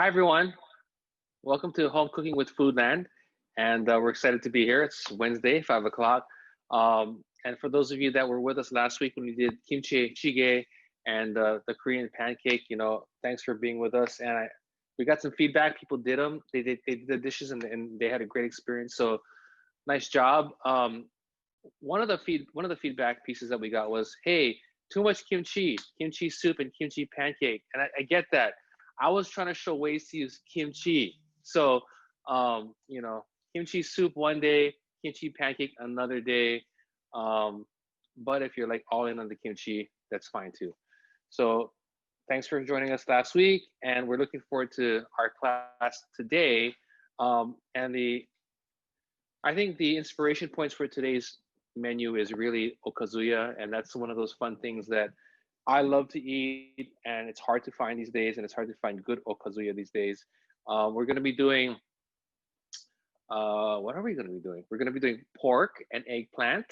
Hi, everyone. Welcome to Home Cooking with Foodland. And we're excited to be here. It's Wednesday, 5 o'clock. And for those of you that were with us last week when we did kimchi jjigae and the Korean pancake, thanks for being with us. And we got some feedback. People did them. They did the dishes and they had a great experience. So nice job. One of the feedback pieces that we got was, hey, too much kimchi soup and kimchi pancake. And I get that. I was trying to show ways to use kimchi. So, kimchi soup one day, kimchi pancake another day. But if you're like all in on the kimchi, that's fine too. So thanks for joining us last week. And we're looking forward to our class today. I think the inspiration points for today's menu is really okazuya. And that's one of those fun things that I love to eat, and it's hard to find these days, and it's hard to find good okazuya these days. We're going to be doing, what are we going to be doing? We're going to be doing pork and eggplant,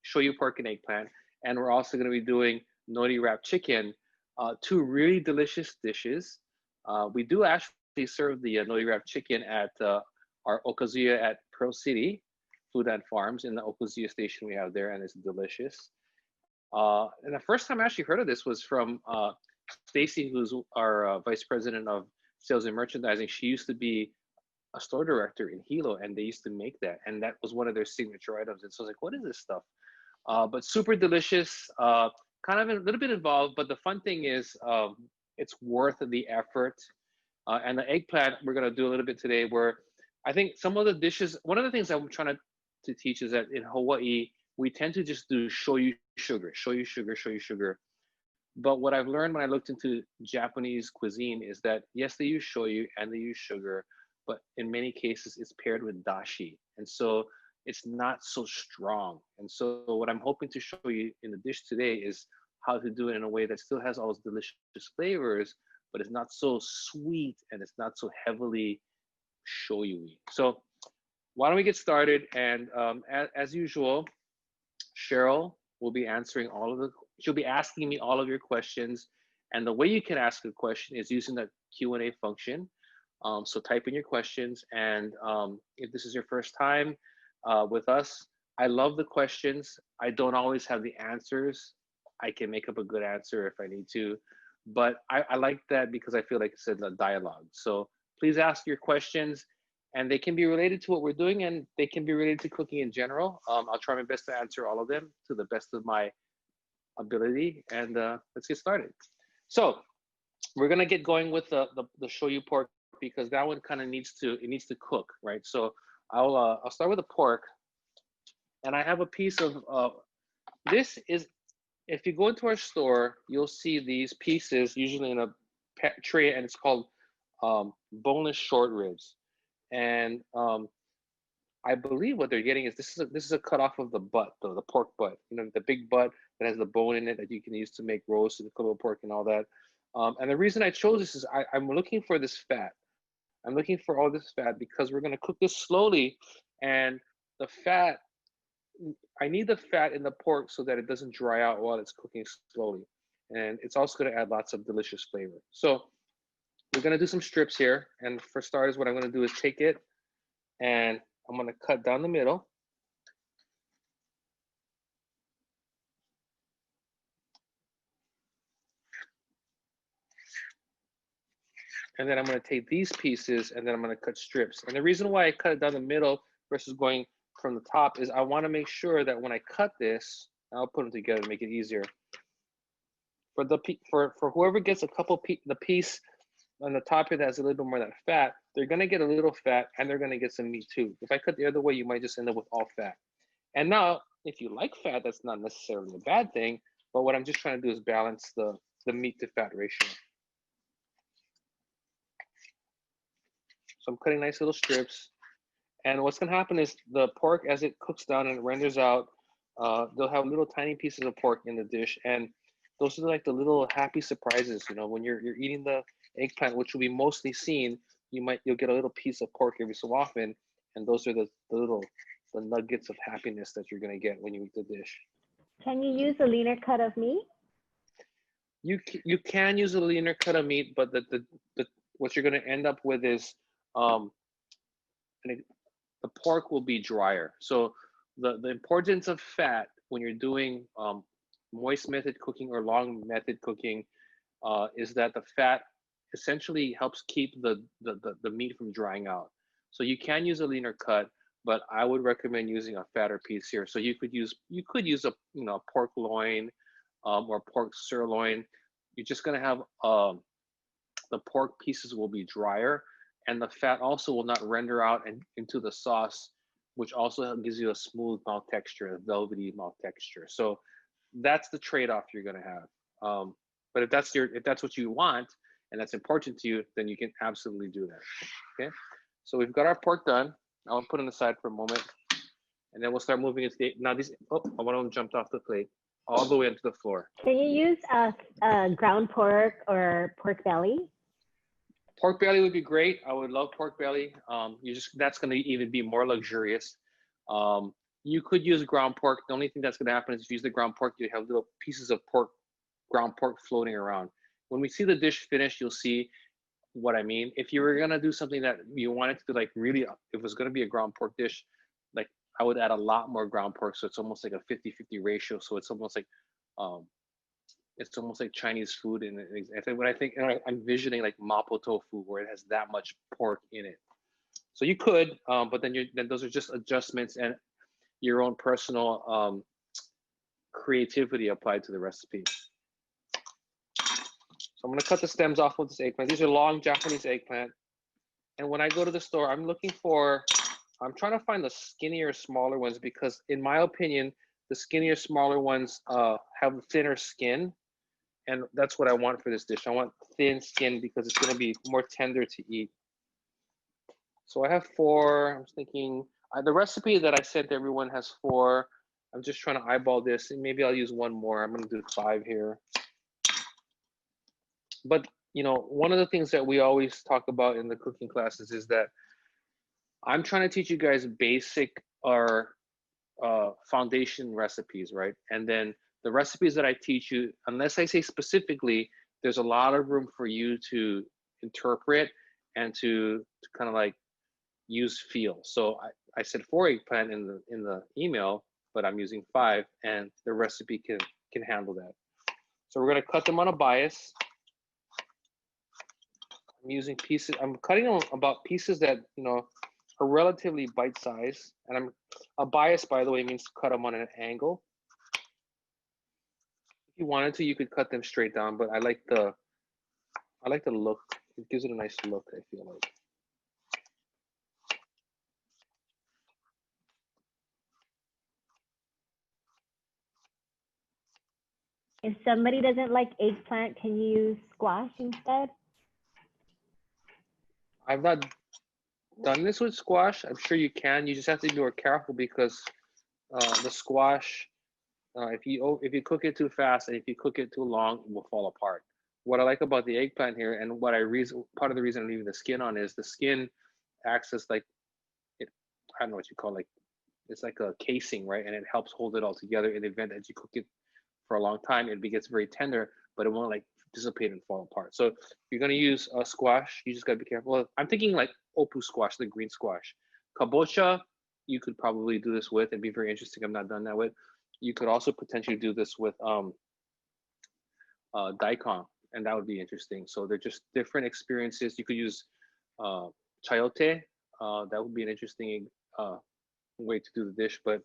shoyu pork and eggplant, and we're also going to be doing nori wrapped chicken, two really delicious dishes. We do actually serve the nori wrapped chicken at our okazuya at Pearl City Foodland Farms in the okazuya station we have there, and it's delicious. And the first time I actually heard of this was from Stacy, who's our vice president of sales and merchandising. She used to be a store director in Hilo, and they used to make that, and that was one of their signature items. And so I was like, "What is this stuff?" But super delicious. Kind of a little bit involved, but the fun thing is, it's worth the effort. And the eggplant we're gonna do a little bit today, where I think some of the dishes. One of the things I'm trying to teach is that in Hawaii, we tend to just do shoyu sugar, shoyu sugar, shoyu sugar. But what I've learned when I looked into Japanese cuisine is that yes, they use shoyu and they use sugar, but in many cases it's paired with dashi. And so it's not so strong. And so what I'm hoping to show you in the dish today is how to do it in a way that still has all those delicious flavors, but it's not so sweet and it's not so heavily shoyu-y. So why don't we get started? And as usual, Cheryl will be she'll be asking me all of your questions. And the way you can ask a question is using the Q&A function. So type in your questions. And if this is your first time with us, I love the questions. I don't always have the answers. I can make up a good answer if I need to. But I like that because I feel like it's a dialogue. So please ask your questions. And they can be related to what we're doing, and they can be related to cooking in general. I'll try my best to answer all of them to the best of my ability, and let's get started. So we're gonna get going with the shoyu pork because that one kind of needs to cook, right? So I'll start with the pork, and I have a piece of this is, if you go into our store, you'll see these pieces usually in a tray, and it's called boneless short ribs. And I believe what they're getting is this is a cut off of the butt, the pork butt. The big butt that has the bone in it that you can use to make roast and pulled pork and all that. And the reason I chose this is I'm looking for this fat. I'm looking for all this fat because we're going to cook this slowly, and the fat. I need the fat in the pork so that it doesn't dry out while it's cooking slowly, and it's also going to add lots of delicious flavor. So we're gonna do some strips here. And for starters, what I'm gonna do is take it and I'm gonna cut down the middle. And then I'm gonna take these pieces and then I'm gonna cut strips. And the reason why I cut it down the middle versus going from the top is I wanna make sure that when I cut this, I'll put them together to make it easier. For whoever gets the piece on the top here that has a little bit more of that fat, they're gonna get a little fat and they're gonna get some meat too. If I cut the other way, you might just end up with all fat. And now, if you like fat, that's not necessarily a bad thing, but what I'm just trying to do is balance the meat to fat ratio. So I'm cutting nice little strips. And what's gonna happen is the pork, as it cooks down and it renders out, they'll have little tiny pieces of pork in the dish. And those are like the little happy surprises, when you're eating the eggplant, which will be mostly seen, you'll get a little piece of pork every so often, and those are the nuggets of happiness that you're gonna get when you eat the dish. Can you use a leaner cut of meat? You can use a leaner cut of meat, but what you're going to end up with is the pork will be drier. So the importance of fat when you're doing moist method cooking or long method cooking is that the fat essentially helps keep the meat from drying out. So you can use a leaner cut, but I would recommend using a fatter piece here. So you could use a pork loin or pork sirloin. You're just gonna have the pork pieces will be drier, and the fat also will not render out into the sauce, which also gives you a smooth mouth texture, a velvety mouth texture. So that's the trade-off you're gonna have. But if that's what you want and that's important to you, then you can absolutely do that. Okay, so we've got our pork done. I'll put it aside for a moment, and then we'll start moving into now these. Oh, one of them jumped off the plate all the way into the floor. Can you use ground pork or pork belly? Pork belly would be great. I would love pork belly. That's going to even be more luxurious. You could use ground pork. The only thing that's going to happen is if you use the ground pork, you have little pieces of ground pork floating around. When we see the dish finished, you'll see what I mean. If you were going to do something that you wanted to like really, if it was going to be a ground pork dish, like I would add a lot more ground pork. So it's almost like a 50-50 ratio. So it's almost like Chinese food. And when I think, I'm envisioning like mapo tofu where it has that much pork in it. So you could, but then those are just adjustments and your own personal creativity applied to the recipe. So I'm gonna cut the stems off with this eggplant. These are long Japanese eggplant. And when I go to the store, I'm trying to find the skinnier, smaller ones because in my opinion, the skinnier, smaller ones have thinner skin. And that's what I want for this dish. I want thin skin because it's gonna be more tender to eat. So I have 4, I'm thinking, the recipe that I sent everyone has 4. I'm just trying to eyeball this and maybe I'll use one more. I'm gonna do 5 here. But one of the things that we always talk about in the cooking classes is that I'm trying to teach you guys basic or foundation recipes, right? And then the recipes that I teach you, unless I say specifically, there's a lot of room for you to interpret and to kind of like use feel. So I said 4 eggplant in the email, but I'm using 5, and the recipe can handle that. So we're gonna cut them on a bias. I'm using pieces. I'm cutting them about pieces that are relatively bite-sized. And a bias, by the way, means to cut them on an angle. If you wanted to, you could cut them straight down, but I like the look. It gives it a nice look, I feel like. If somebody doesn't like eggplant, can you use squash instead? I've not done this with squash. I'm sure you can. You just have to be more careful because the squash, if you cook it too fast and if you cook it too long, it will fall apart. What I like about the eggplant here, and part of the reason I'm leaving the skin on is the skin acts as like I don't know what you call it, it's like a casing, right? And it helps hold it all together in the event that you cook it for a long time. It gets very tender, but it won't like dissipate and fall apart. So if you're gonna use a squash, you just gotta be careful. I'm thinking like opu squash, the green squash. Kabocha, you could probably do this with. It'd be very interesting. I've not done that with. You could also potentially do this with daikon, and that would be interesting. So they're just different experiences. You could use chayote. That would be an interesting way to do the dish. But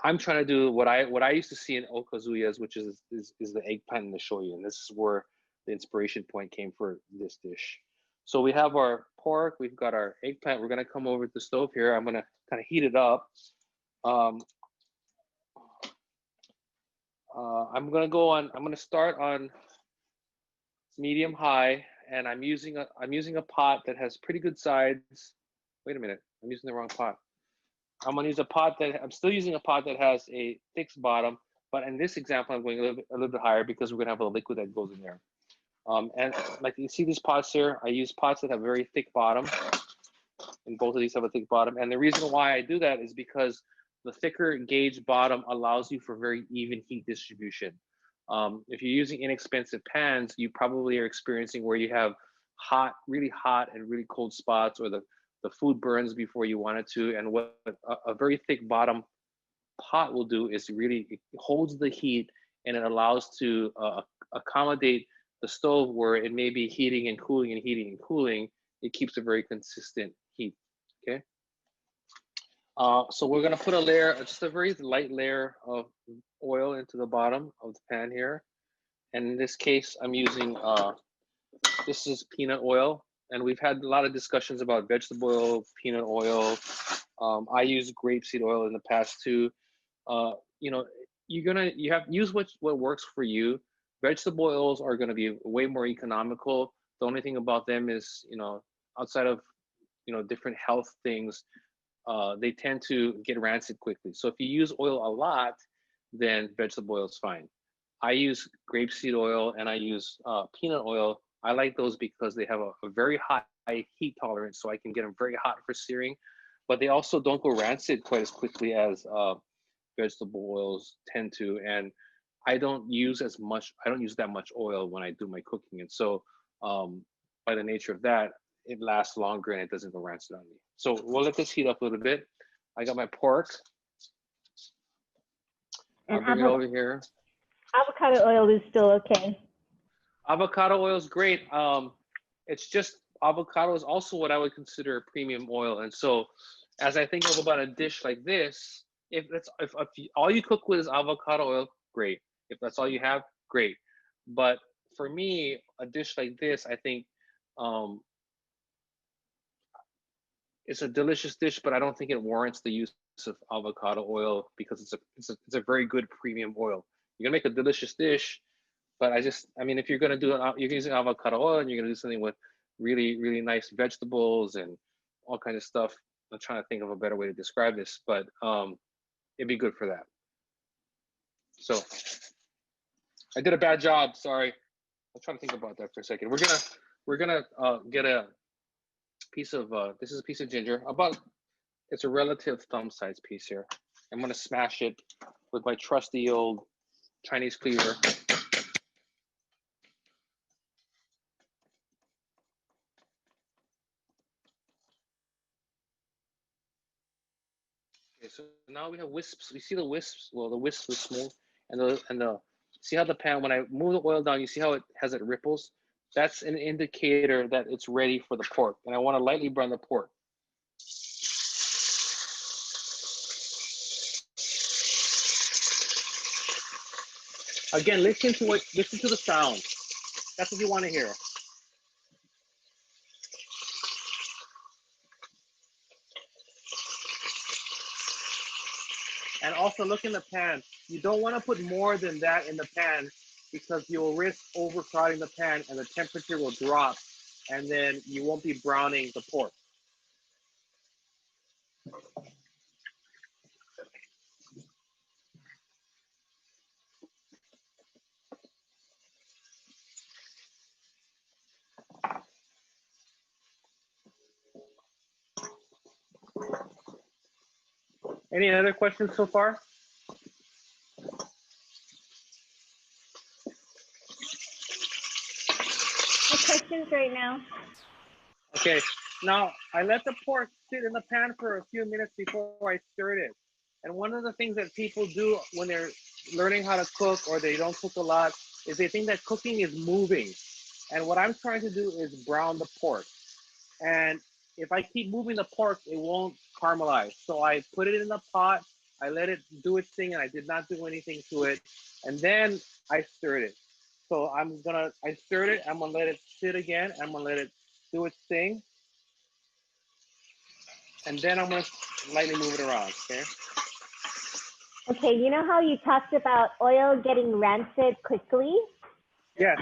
I'm trying to do what I used to see in okazuyas, which is the eggplant and the shoyu, and this is where the inspiration point came for this dish. So we have our pork, we've got our eggplant. We're gonna come over to the stove here. I'm gonna kind of heat it up. I'm gonna start on medium high, and I'm using a pot that has pretty good sides. Wait a minute, I'm using the wrong pot. I'm gonna use I'm still using a pot that has a fixed bottom, but in this example, I'm going a little bit higher because we're gonna have a liquid that goes in there. And like you see these pots here, I use pots that have very thick bottom, and both of these have a thick bottom. And the reason why I do that is because the thicker gauge bottom allows you for very even heat distribution. If you're using inexpensive pans, you probably are experiencing where you have hot, really hot and really cold spots, or the food burns before you want it to. And what a very thick bottom pot will do is really it holds the heat, and it allows to accommodate the stove where it may be heating and cooling and heating and cooling. It keeps a very consistent heat. Okay. So we're gonna put a layer, just a very light layer of oil into the bottom of the pan here. And in this case, I'm using, this is peanut oil. And we've had a lot of discussions about vegetable oil, peanut oil. I use grapeseed oil in the past too. You know, you have use what works for you. Vegetable oils are gonna be way more economical. The only thing about them is, you know, outside of, you know, different health things, they tend to get rancid quickly. So if you use oil a lot, then vegetable oil is fine. I use grapeseed oil and I use peanut oil. I like those because they have a very high heat tolerance, so I can get them very hot for searing, but they also don't go rancid quite as quickly as vegetable oils tend to. And I don't use that much oil when I do my cooking. And so by the nature of that, it lasts longer and it doesn't go rancid on me. So we'll let this heat up a little bit. I got my pork. I'll bring it over here. Avocado oil is still okay. Avocado oil is great. It's just avocado is also what I would consider a premium oil. And so as I think of about a dish like this, if all you cook with is avocado oil, great. If that's all you have, great. But for me, a dish like this, I think it's a delicious dish, but I don't think it warrants the use of avocado oil because it's a very good premium oil. You're gonna make a delicious dish, but I mean, if you're gonna do you're using avocado oil and you're gonna do something with really, really nice vegetables and all kinds of stuff. I'm trying to think of a better way to describe this, but it'd be good for that. So I did a bad job. Sorry. I'm trying to think about that for a second. We're gonna get a piece of this is a piece of ginger. It's a relative thumb size piece here. I'm gonna smash it with my trusty old Chinese cleaver. Okay, so now we have wisps. We see the wisps. Well, the wisps are smooth, and the see how the pan, when I move the oil down, you see how it has it ripples. That's an indicator that it's ready for the pork, and I want to lightly brown the pork. Again, listen to the sound. That's what you want to hear. And also look in the pan. You don't want to put more than that in the pan because you'll risk overcrowding the pan and the temperature will drop, and then you won't be browning the pork. Any other questions so far? No questions right now. Okay, now I let the pork sit in the pan for a few minutes before I stirred it. And one of the things that people do when they're learning how to cook or they don't cook a lot is they think that cooking is moving. And what I'm trying to do is brown the pork. And if I keep moving the pork, it won't caramelize. So I put it in the pot, I let it do its thing, and I did not do anything to it. And then I stirred it. So I stirred it, I'm gonna let it sit again, I'm gonna let it do its thing. And then I'm gonna lightly move it around, okay? Okay, you know how you talked about oil getting rancid quickly? Yes.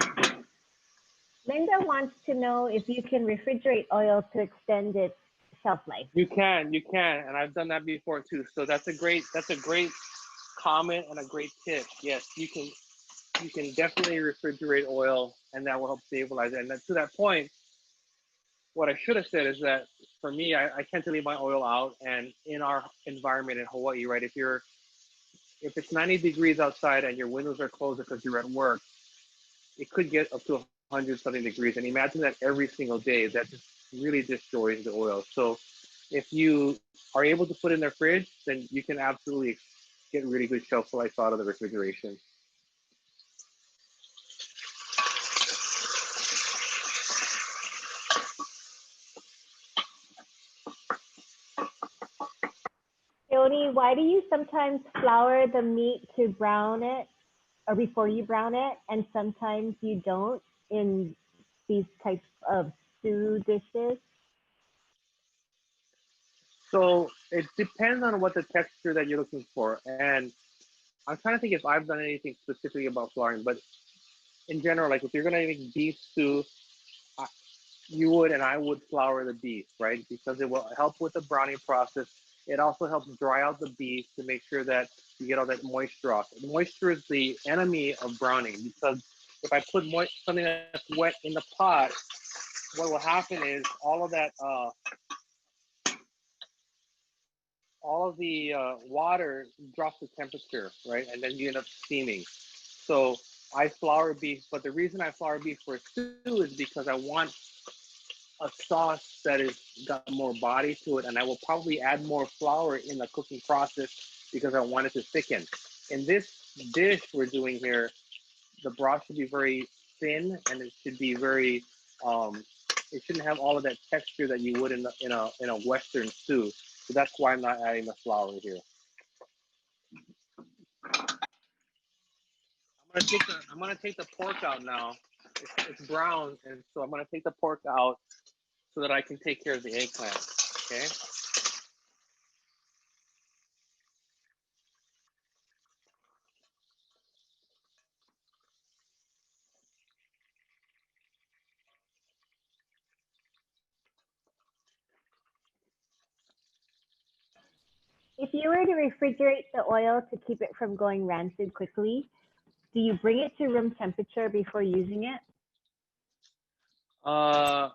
Linda wants to know if you can refrigerate oil to extend its shelf life. You can, and I've done that before too. So that's a great comment and a great tip. Yes, you can definitely refrigerate oil, and that will help stabilize it. And to that point, what I should have said is that for me, I tend to leave my oil out. And in our environment in Hawaii, right, if it's 90 degrees outside and your windows are closed because you're at work, it could get up to 100 something degrees. And imagine that every single day, that just really destroys the oil. So if you are able to put it in the fridge, then you can absolutely get really good shelf life out of the refrigeration. Keoni, why do you sometimes flour the meat to brown it or before you brown it, and sometimes you don't in these types of stew dishes? So it depends on what the texture that you're looking for. And I'm trying to think if I've done anything specifically about flouring, but in general, like if you're gonna make beef stew, you would and I would flour the beef, right? Because it will help with the browning process. It also helps dry out the beef to make sure that you get all that moisture off. Moisture is the enemy of browning, because if I put something that's wet in the pot, what will happen is all of that, all of the water drops the temperature, right? And then you end up steaming. So I flour beef, but the reason I flour beef for a stew is because I want a sauce that is got more body to it, and I will probably add more flour in the cooking process because I want it to thicken. In this dish we're doing here, the broth should be very thin, and it should be very it shouldn't have all of that texture that you would in a Western stew. So that's why I'm not adding the flour here. I'm gonna take the pork out now. It's brown, and so I'm gonna take the pork out so that I can take care of the eggplant. Okay. If you were to refrigerate the oil to keep it from going rancid quickly, do you bring it to room temperature before using it? I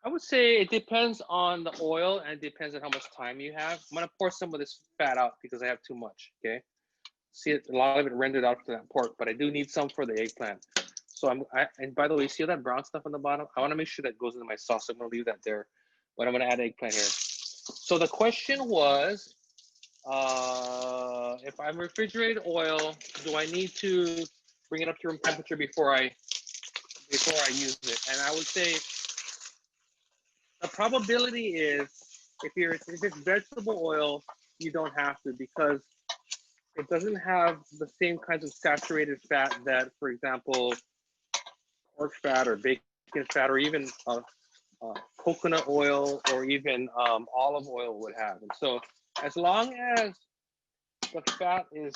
would say it depends on the oil and it depends on how much time you have. I'm gonna pour some of this fat out because I have too much. Okay. See it, a lot of it rendered out to that pork, but I do need some for the eggplant. So and by the way, see all that brown stuff on the bottom? I want to make sure that goes into my sauce. So I'm gonna leave that there, but I'm gonna add eggplant here. So the question was, if I'm refrigerated oil, do I need to bring it up to room temperature before I use it? And I would say the probability is if it's vegetable oil, you don't have to, because it doesn't have the same kinds of saturated fat that, for example, pork fat or bacon fat or even coconut oil or even olive oil would have. And so as long as the fat is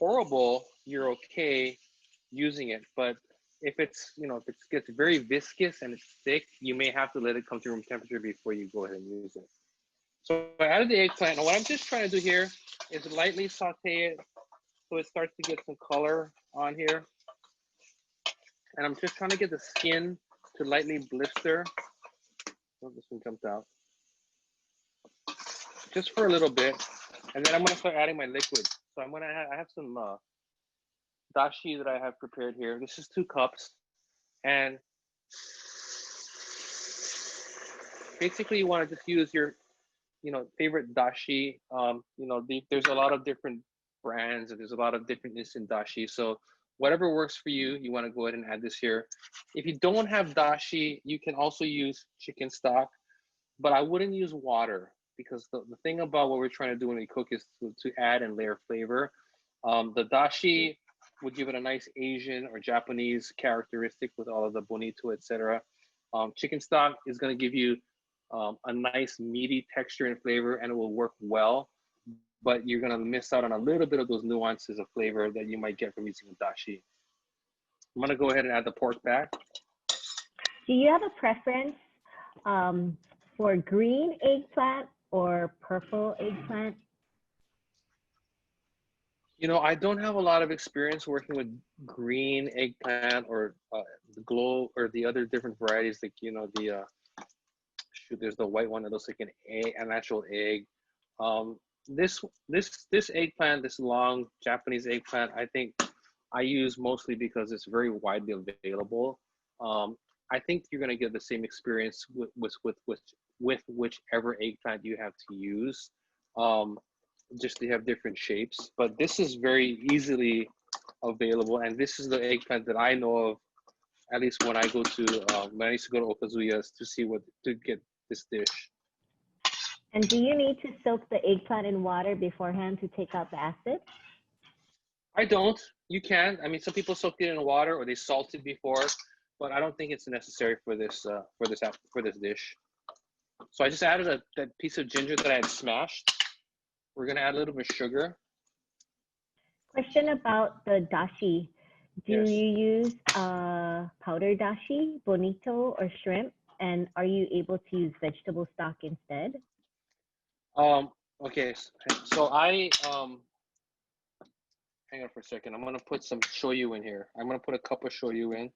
pourable, you're okay using it. But if it's, if it gets very viscous and it's thick, you may have to let it come to room temperature before you go ahead and use it. So I added the eggplant. And what I'm just trying to do here is lightly saute it so it starts to get some color on here. And I'm just trying to get the skin to lightly blister. Oh, this one jumped out. Just for a little bit. And then I'm gonna start adding my liquid. So I have some dashi that I have prepared here. This is 2 cups. And basically you wanna just use your, favorite dashi. There's a lot of different brands and there's a lot of differentness in dashi. So whatever works for you, you want to go ahead and add this here. If you don't have dashi, you can also use chicken stock, but I wouldn't use water, because the thing about what we're trying to do when we cook is to add and layer flavor. The dashi would give it a nice Asian or Japanese characteristic with all of the bonito, etc. Chicken stock is going to give you a nice meaty texture and flavor, and it will work well, but you're gonna miss out on a little bit of those nuances of flavor that you might get from using a dashi. I'm gonna go ahead and add the pork back. Do you have a preference for green eggplant or purple eggplant? I don't have a lot of experience working with green eggplant or the glow or the other different varieties, like there's the white one that looks like an actual egg. This eggplant, this long Japanese eggplant, I think I use mostly because it's very widely available. I think you're gonna get the same experience with whichever eggplant you have to use. Um, just they have different shapes, but this is very easily available, and this is the eggplant that I know of. At least when I go to when I used to go to Okazuya's to see what to get this dish. And do you need to soak the eggplant in water beforehand to take out the acid? I don't. You can. I mean, some people soak it in water or they salt it before, but I don't think it's necessary for this dish. So I just added that piece of ginger that I had smashed. We're gonna add a little bit of sugar. Question about the dashi. Do Yes. you use powdered dashi, bonito, or shrimp? And are you able to use vegetable stock instead? Okay. So I hang on for a second. I'm gonna put some shoyu in here. I'm gonna put a cup of shoyu in.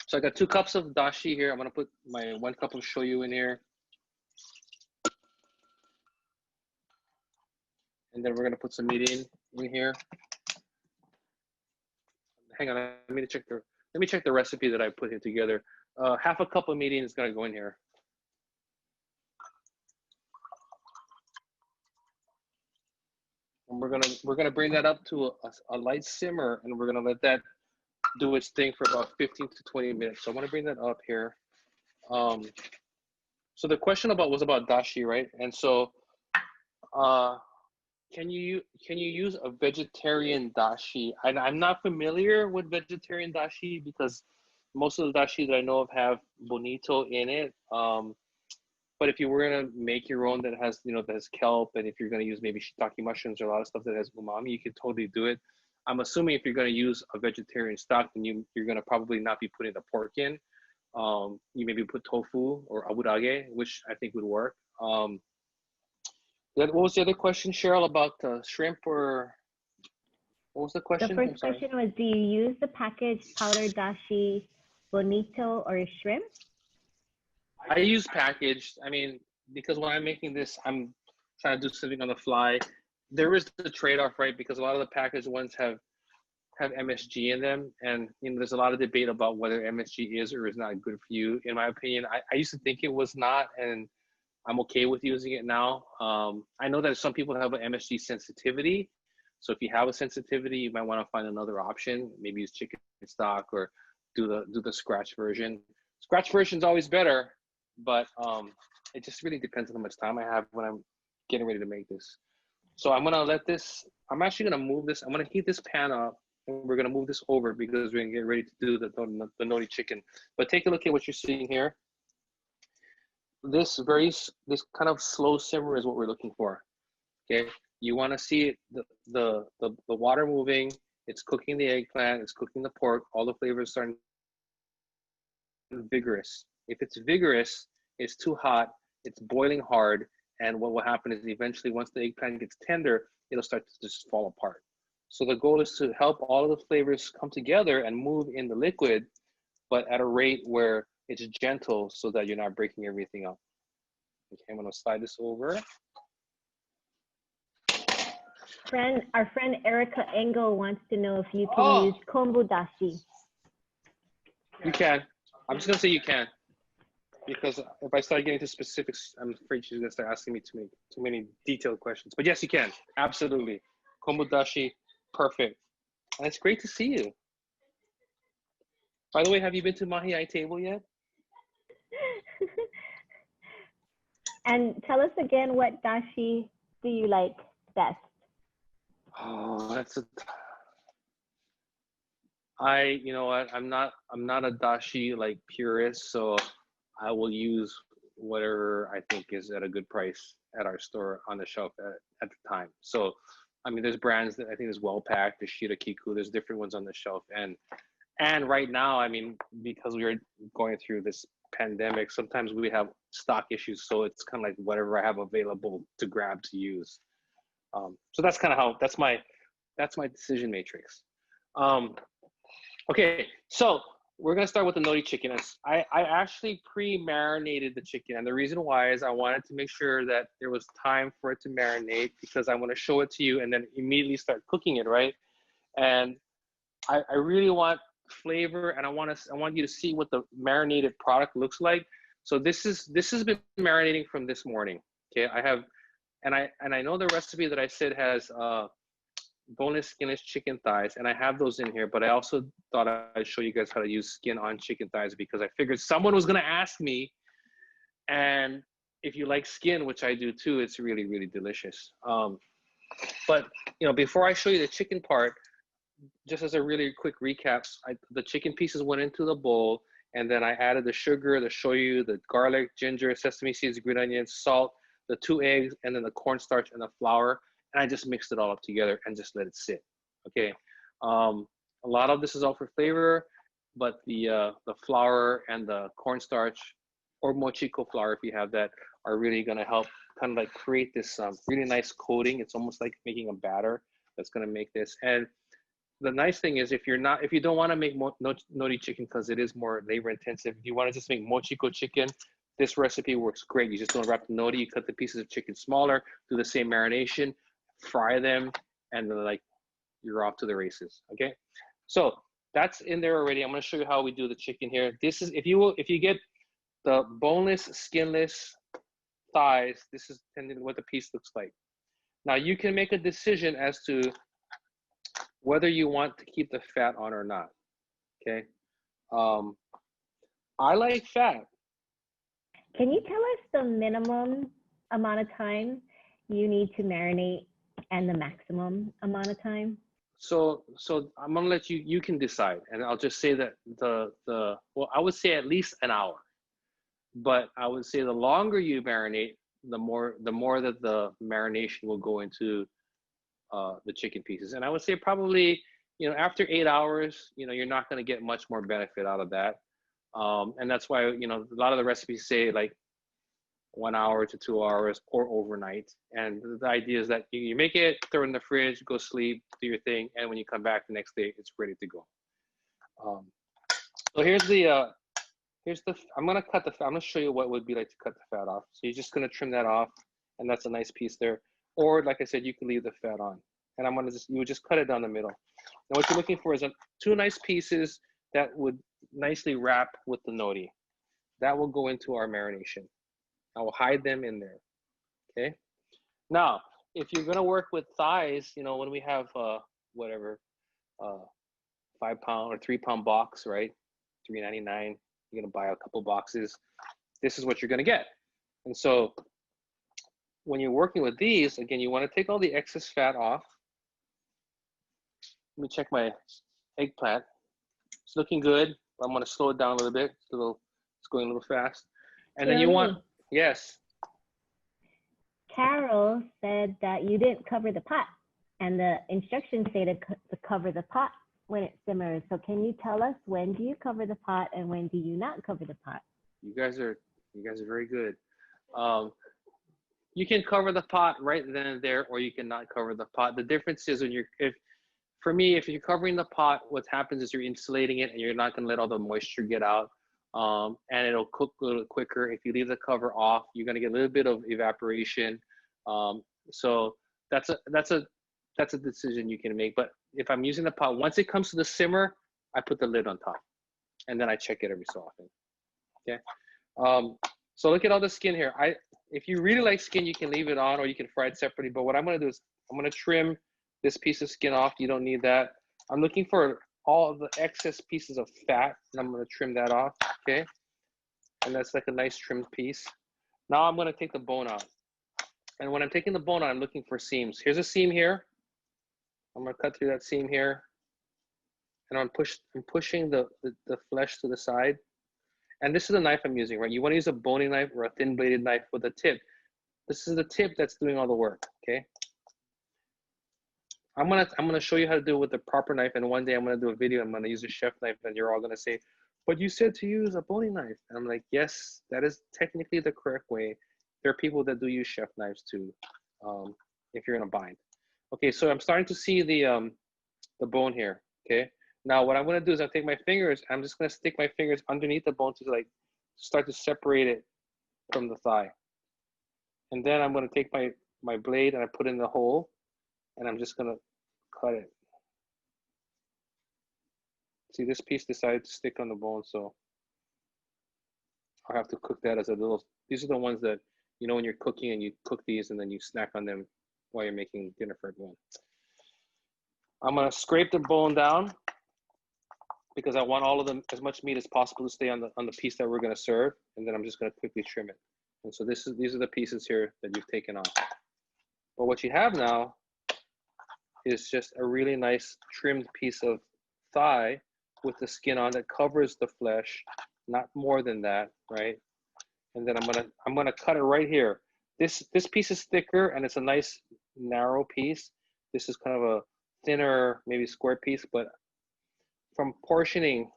So I got 2 cups of dashi here. I'm gonna put my 1 cup of shoyu in here. And then we're gonna put some meat in here. Hang on, let me check the recipe that I put here together. Half a cup of meat is gonna go in here. And we're gonna bring that up to a light simmer, and we're gonna let that do its thing for about 15 to 20 minutes. So I'm gonna bring that up here. So the question was about dashi, right? And so can you use a vegetarian dashi? And I'm not familiar with vegetarian dashi because most of the dashi that I know of have bonito in it. But if you were gonna make your own that has kelp, and if you're gonna use maybe shiitake mushrooms or a lot of stuff that has umami, you could totally do it. I'm assuming if you're gonna use a vegetarian stock, then you're gonna probably not be putting the pork in. You maybe put tofu or abudage, which I think would work. What was the other question, Cheryl, about shrimp or what was the question? The first question was, do you use the packaged powdered dashi, bonito, or shrimp? I use packaged. I mean, because when I'm making this, I'm trying to do something on the fly. There is the trade-off, right? Because a lot of the packaged ones have MSG in them, and there's a lot of debate about whether MSG is or is not good for you. In my opinion, I used to think it was not, and I'm okay with using it now. I know that some people have an MSG sensitivity, so if you have a sensitivity, you might want to find another option. Maybe use chicken stock or do the scratch version. Scratch version is always better, but it just really depends on how much time I have when I'm getting ready to make this. So I'm gonna let this. I'm actually gonna move this. I'm gonna heat this pan up, and we're gonna move this over because we're gonna get ready to do the nori chicken. But take a look at what you're seeing here. This kind of slow simmer is what we're looking for. Okay, you want to see it, the water moving. It's cooking the eggplant. It's cooking the pork. All the flavors starting vigorous. If it's vigorous, it's too hot. It's boiling hard, and what will happen is eventually, once the eggplant gets tender, it'll start to just fall apart. So the goal is to help all of the flavors come together and move in the liquid, but at a rate where it's gentle so that you're not breaking everything up. Okay, I'm gonna slide this over. Our friend Erica Engel wants to know if you can use kombudasi. You can. I'm just gonna say you can, because if I start getting into specifics, I'm afraid she's gonna start asking me too many detailed questions. But yes, you can. Absolutely. Kombudasi, perfect. And it's great to see you. By the way, have you been to Mahi Ai Table yet? And tell us again, what dashi do you like best? Oh, you know what? I'm not a dashi like purist, so I will use whatever I think is at a good price at our store on the shelf at the time. So, I mean, there's brands that I think is well packed, there's Shirakiku, there's different ones on the shelf, and right now, I mean, because we are going through this pandemic, sometimes we have stock issues, so it's kind of like whatever I have available to grab to use. So that's kind of that's my decision matrix. Okay, so we're gonna start with the nori chicken. I actually pre-marinated the chicken, and the reason why is I wanted to make sure that there was time for it to marinate, because I want to show it to you and then immediately start cooking it, right? And I really want flavor, and I want you to see what the marinated product looks like. So this has been marinating from this morning. Okay, I have, and I know the recipe that I said has boneless, skinless chicken thighs, and I have those in here. But I also thought I'd show you guys how to use skin on chicken thighs because I figured someone was gonna ask me, and if you like skin, which I do too, it's really really delicious. But before I show you the chicken part, just as a really quick recap, the chicken pieces went into the bowl, and then I added the sugar, the shoyu, the garlic, ginger, sesame seeds, green onions, salt, the 2 eggs, and then the cornstarch and the flour, and I just mixed it all up together and just let it sit. Okay, a lot of this is all for flavor, but the flour and the cornstarch, or mochiko flour if you have that, are really going to help kind of like create this really nice coating. It's almost like making a batter that's going to make this. And the nice thing is, if you don't want to make nori chicken because it is more labor intensive, if you want to just make mochiko chicken, this recipe works great. You just don't wrap the nori, you cut the pieces of chicken smaller, do the same marination, fry them, and then like you're off to the races. Okay, so that's in there already. I'm going to show you how we do the chicken here. This is if you get the boneless, skinless thighs, this is what the piece looks like. Now you can make a decision as to whether you want to keep the fat on or not. Okay, I like fat. Can you tell us the minimum amount of time you need to marinate and the maximum amount of time? So I'm gonna let you can decide, and I'll just say that well, I would say at least an hour, but I would say the longer you marinate, the more that the marination will go into the chicken pieces. And I would say probably, after 8 hours, you're not going to get much more benefit out of that. And that's why, a lot of the recipes say like 1 hour to 2 hours or overnight. And the idea is that you make it, throw it in the fridge, go sleep, do your thing. And when you come back the next day, it's ready to go. So here's I'm going to show you what it would be like to cut the fat off. So you're just going to trim that off, and that's a nice piece there. Or like I said, you can leave the fat on. And you would just cut it down the middle. Now what you're looking for is 2 nice pieces that would nicely wrap with the nori. That will go into our marination. I will hide them in there, okay? Now, if you're gonna work with thighs, when we have whatever, 5-pound or 3-pound box, right? $3.99, you're gonna buy a couple boxes. This is what you're gonna get. And so when you're working with these, again, you want to take all the excess fat off. Let me check my eggplant. It's looking good. I'm going to slow it down a little bit. It's going a little fast. And then you want, yes. Carol said that you didn't cover the pot, and the instructions say to cover the pot when it simmers. So can you tell us, when do you cover the pot and when do you not cover the pot? You guys are very good. You can cover the pot right then and there, or you can not cover the pot. The difference is for me, if you're covering the pot, what happens is you're insulating it and you're not gonna let all the moisture get out, and it'll cook a little quicker. If you leave the cover off, you're gonna get a little bit of evaporation. So that's a decision you can make. But if I'm using the pot, once it comes to the simmer, I put the lid on top, and then I check it every so often. Okay. So look at all the skin here. If you really like skin, you can leave it on or you can fry it separately. But what I'm gonna do is I'm gonna trim this piece of skin off. You don't need that. I'm looking for all of the excess pieces of fat, and I'm gonna trim that off, okay? And that's like a nice trimmed piece. Now I'm gonna take the bone out. And when I'm taking the bone out, I'm looking for seams. Here's a seam here. I'm gonna cut through that seam here. And I'm pushing the flesh to the side. And this is the knife I'm using, right? You want to use a boning knife or a thin bladed knife with a tip. This is the tip that's doing all the work, okay? I'm gonna show you how to do it with the proper knife, and one day I'm gonna do a video. I'm gonna use a chef knife, and you're all gonna say, "But you said to use a boning knife." And I'm like, yes, that is technically the correct way. There are people that do use chef knives too, if you're in a bind. Okay, so I'm starting to see the bone here. Okay. Now what I'm gonna do is I'll take my fingers. I'm just gonna stick my fingers underneath the bone to like start to separate it from the thigh. And then I'm gonna take my blade and I put it in the hole, and I'm just gonna cut it. See, this piece decided to stick on the bone, so I'll have to cook that as a little, these are the ones that, you know, when you're cooking and you cook these and then you snack on them while you're making dinner for everyone. I'm gonna scrape the bone down because I want all of them, as much meat as possible to stay on the piece that we're gonna serve, and then I'm just gonna quickly trim it. And so these are the pieces here that you've taken off. But what you have now is just a really nice trimmed piece of thigh with the skin on that covers the flesh, not more than that, right? And then I'm gonna cut it right here. This piece is thicker and it's a nice narrow piece. This is kind of a thinner, maybe square piece, but from portioning,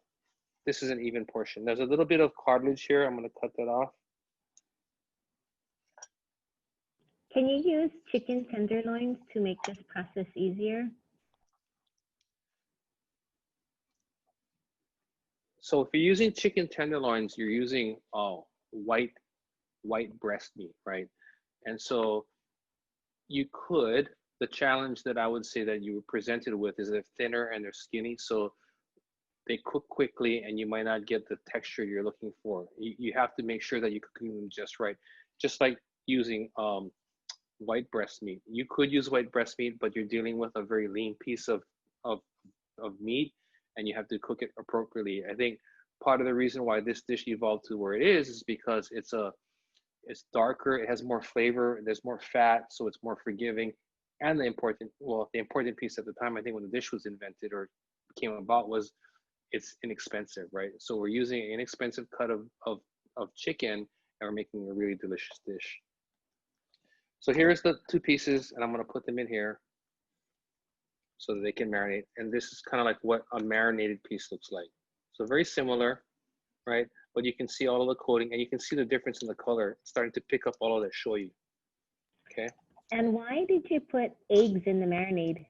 this is an even portion. There's a little bit of cartilage here. I'm gonna cut that off. Can you use chicken tenderloins to make this process easier? So if you're using chicken tenderloins, you're using white breast meat, right? And so you could, the challenge that I would say that you were presented with is they're thinner and they're skinny, so they cook quickly and you might not get the texture you're looking for. You have to make sure that you're cooking them just right. Just like using white breast meat. You could use white breast meat, but you're dealing with a very lean piece of meat and you have to cook it appropriately. I think part of the reason why this dish evolved to where it is because it's darker, it has more flavor, there's more fat, so it's more forgiving. And the important piece at the time, I think when the dish was invented or came about, was it's inexpensive, right? So we're using an inexpensive cut of chicken and we're making a really delicious dish. So here's the two pieces and I'm gonna put them in here so that they can marinate. And this is kind of like what a marinated piece looks like. So very similar, right? But you can see all of the coating and you can see the difference in the color. It's starting to pick up all of that shoyu, okay? And why did you put eggs in the marinade?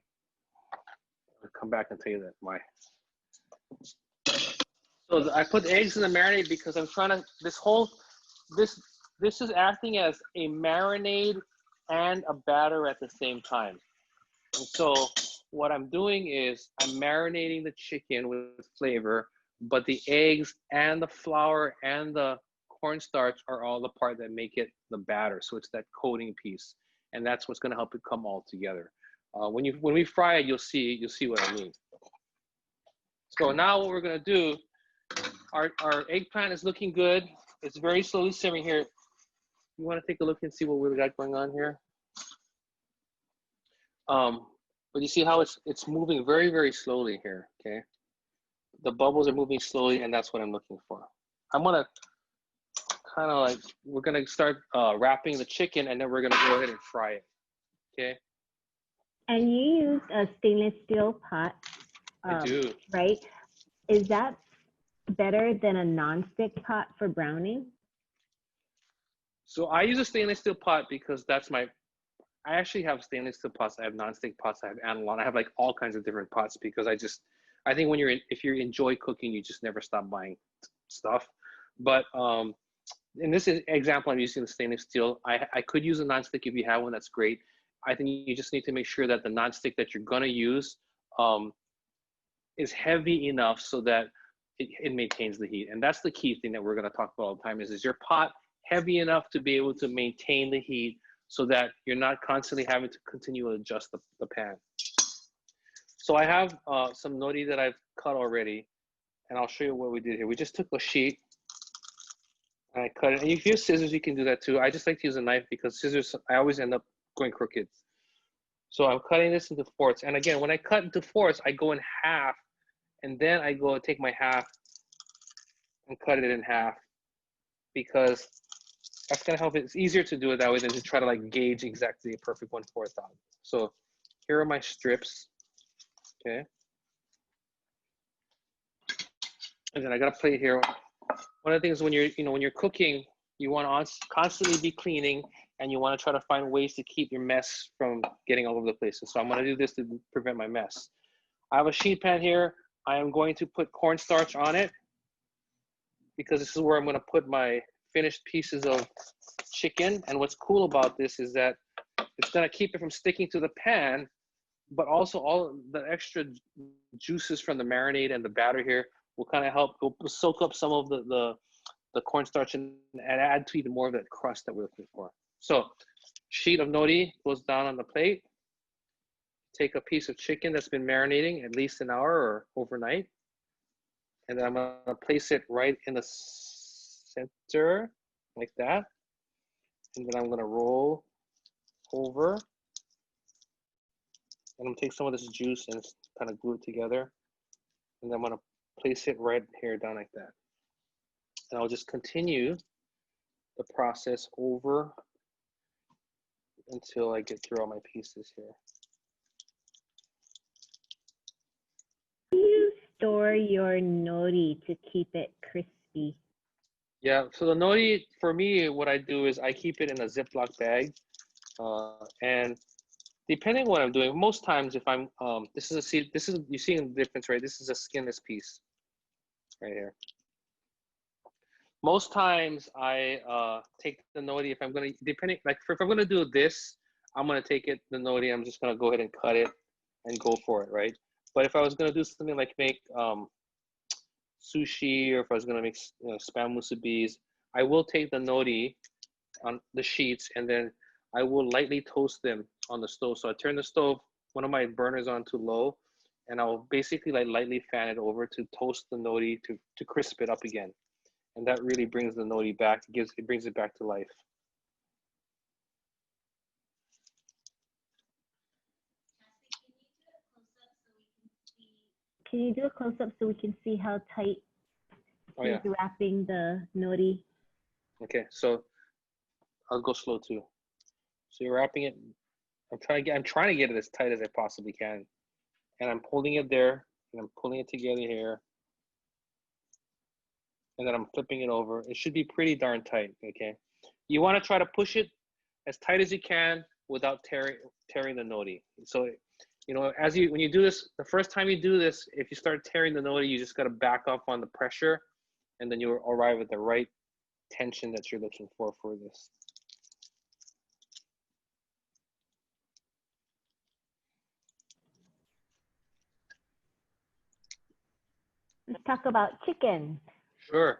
I'll come back and tell you that why. So I put eggs in the marinade because I'm trying to, this is acting as a marinade and a batter at the same time. And so what I'm doing is I'm marinating the chicken with flavor, but the eggs and the flour and the cornstarch are all the part that make it the batter. So it's that coating piece, and that's what's going to help it come all together. When we fry it, you'll see what I mean. So now what we're going to do, our eggplant is looking good. It's very slowly simmering here. You want to take a look and see what we got going on here? But you see how it's moving very, very slowly here, okay? The bubbles are moving slowly, and that's what I'm looking for. I'm gonna kind of like, we're gonna start wrapping the chicken, and then we're gonna go ahead and fry it, okay? And you use a stainless steel pot, I do. right? Is that better than a nonstick pot for browning? So I use a stainless steel pot because I actually have stainless steel pots. I have nonstick pots. I have Analon. I have like all kinds of different pots because I think if you enjoy cooking, you just never stop buying stuff. But in this example, I'm using the stainless steel. I could use a nonstick if you have one. That's great. I think you just need to make sure that the nonstick that you're gonna use is heavy enough so that it maintains the heat. And that's the key thing that we're gonna talk about all the time is your pot heavy enough to be able to maintain the heat so that you're not constantly having to continue to adjust the pan. So I have some nori that I've cut already, and I'll show you what we did here. We just took a sheet and I cut it. And if you use scissors, you can do that too. I just like to use a knife because scissors, I always end up going crooked. So I'm cutting this into fourths. And again, when I cut into fourths, I go in half, and then I go and take my half and cut it in half because that's gonna help. It's easier to do it that way than to try to like gauge exactly a perfect 1/4 out. So here are my strips, okay? And then I got a plate here. One of the things when you're cooking, you want to constantly be cleaning, and you want to try to find ways to keep your mess from getting all over the place. And so I'm going to do this to prevent my mess. I have a sheet pan here. I am going to put cornstarch on it because this is where I'm going to put my finished pieces of chicken. And what's cool about this is that it's going to keep it from sticking to the pan, but also all the extra juices from the marinade and the batter here will kind of help go soak up some of the cornstarch and add to even more of that crust that we're looking for. So sheet of nori goes down on the plate. Take a piece of chicken that's been marinating at least an hour or overnight. And then I'm gonna place it right in the center like that. And then I'm gonna roll over. And I'm gonna take some of this juice and kind of glue it together. And then I'm gonna place it right here down like that. And I'll just continue the process over until I get through all my pieces here. Do you store your nori to keep it crispy? Yeah, so the nori, for me, what I do is I keep it in a Ziploc bag. And depending on what I'm doing, most times if I'm, you're seeing the difference, right? This is a skinless piece right here. Most times I take the nori, if I'm gonna, if I'm gonna do this, I'm gonna take it, the nori, I'm just gonna go ahead and cut it and go for it, right? But if I was gonna do something like make sushi, or if I was gonna make spam musubis, I will take the nori on the sheets and then I will lightly toast them on the stove. So I turn the stove, one of my burners on to low, and I'll basically like lightly fan it over to toast the nori to crisp it up again. And that really brings the nori back, it brings it back to life. Can you do a close-up so we can see how tight he's wrapping the nori? Okay, so I'll go slow too. So you're wrapping it. I'm trying to get it as tight as I possibly can, and I'm holding it there, and I'm pulling it together here, and then I'm flipping it over. It should be pretty darn tight. Okay, you want to try to push it as tight as you can without tearing the nori. So, you know, when you do this, the first time you do this, if you start tearing the nori, you just got to back off on the pressure, and then you'll arrive at the right tension that you're looking for this. Let's talk about chicken. Sure.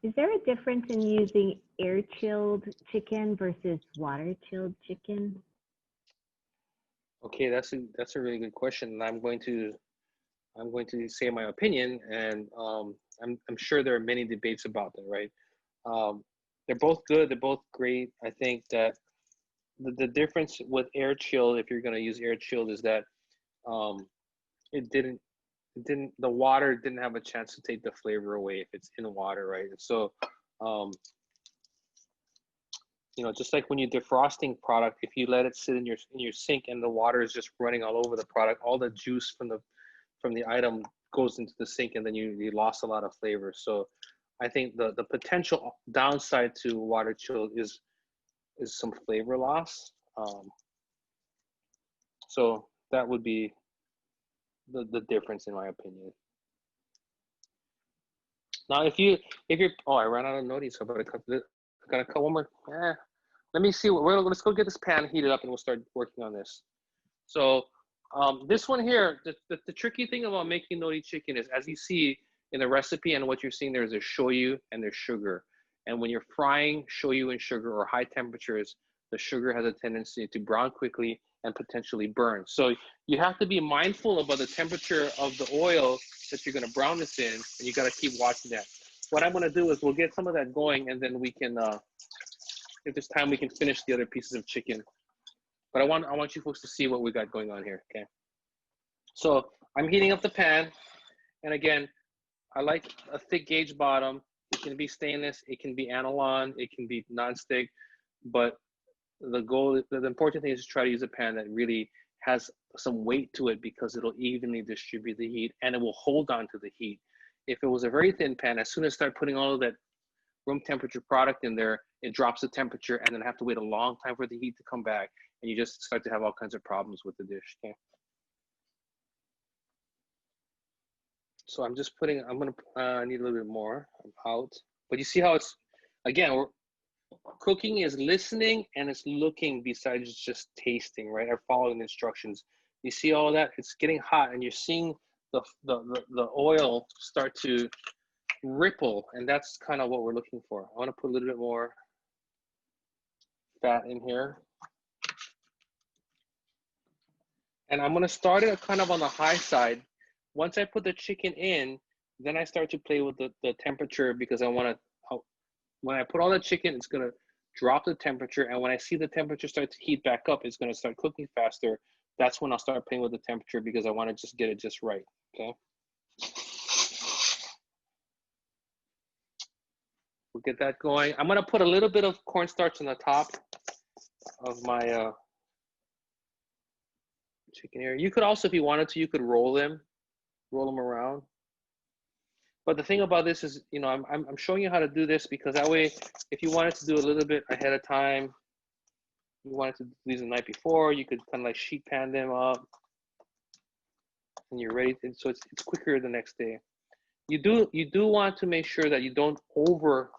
Is there a difference in using air-chilled chicken versus water-chilled chicken? Okay, that's a really good question, and I'm going to say my opinion, and I'm sure there are many debates about that, right? They're both good, they're both great. I think that the difference with air chilled, if you're going to use air chilled, is that the water didn't have a chance to take the flavor away if it's in water, right? So you know, just like when you're defrosting product, if you let it sit in your sink and the water is just running all over the product, all the juice from the item goes into the sink, and then you lost a lot of flavor. So I think the potential downside to water chilled is some flavor loss. So that would be the difference in my opinion. Now, if you're, I ran out of nori, so I gotta cut one more. Let me see. Let's go get this pan heated up, and we'll start working on this. So this one here, the tricky thing about making nori chicken is, as you see in the recipe and what you're seeing, there's a shoyu and there's sugar. And when you're frying shoyu and sugar or high temperatures, the sugar has a tendency to brown quickly and potentially burn. So you have to be mindful about the temperature of the oil that you're gonna brown this in, and you gotta keep watching that. What I'm gonna do is we'll get some of that going, and then we can, if there's time, we can finish the other pieces of chicken. But I want you folks to see what we got going on here, okay? So I'm heating up the pan, and again, I like a thick gauge bottom. It can be stainless, it can be aniline, it can be nonstick, but the important thing is to try to use a pan that really has some weight to it, because it'll evenly distribute the heat and it will hold on to the heat. If it was a very thin pan, as soon as I start putting all of that room temperature product in there, it drops the temperature, and then I have to wait a long time for the heat to come back, and you just start to have all kinds of problems with the dish, okay? So I'm just putting, I need a little bit more. I'm out. But you see how it's, again, cooking is listening and it's looking besides just tasting, right? Or following the instructions. You see all that? It's getting hot, and you're seeing the oil start to ripple, and that's kind of what we're looking for. I want to put a little bit more fat in here. And I'm gonna start it kind of on the high side. Once I put the chicken in, then I start to play with the temperature, because I wanna, when I put all the chicken, it's gonna drop the temperature. And when I see the temperature start to heat back up, it's gonna start cooking faster. That's when I'll start playing with the temperature, because I wanna just get it just right, okay? We'll get that going. I'm gonna put a little bit of cornstarch on the top of my chicken here. You could also, if you wanted to, you could roll them around. But the thing about this is, you know, I'm showing you how to do this, because that way, if you wanted to do a little bit ahead of time, you wanted to do these the night before, you could kind of like sheet pan them up, and you're ready. And so it's quicker the next day. You do want to make sure that you don't over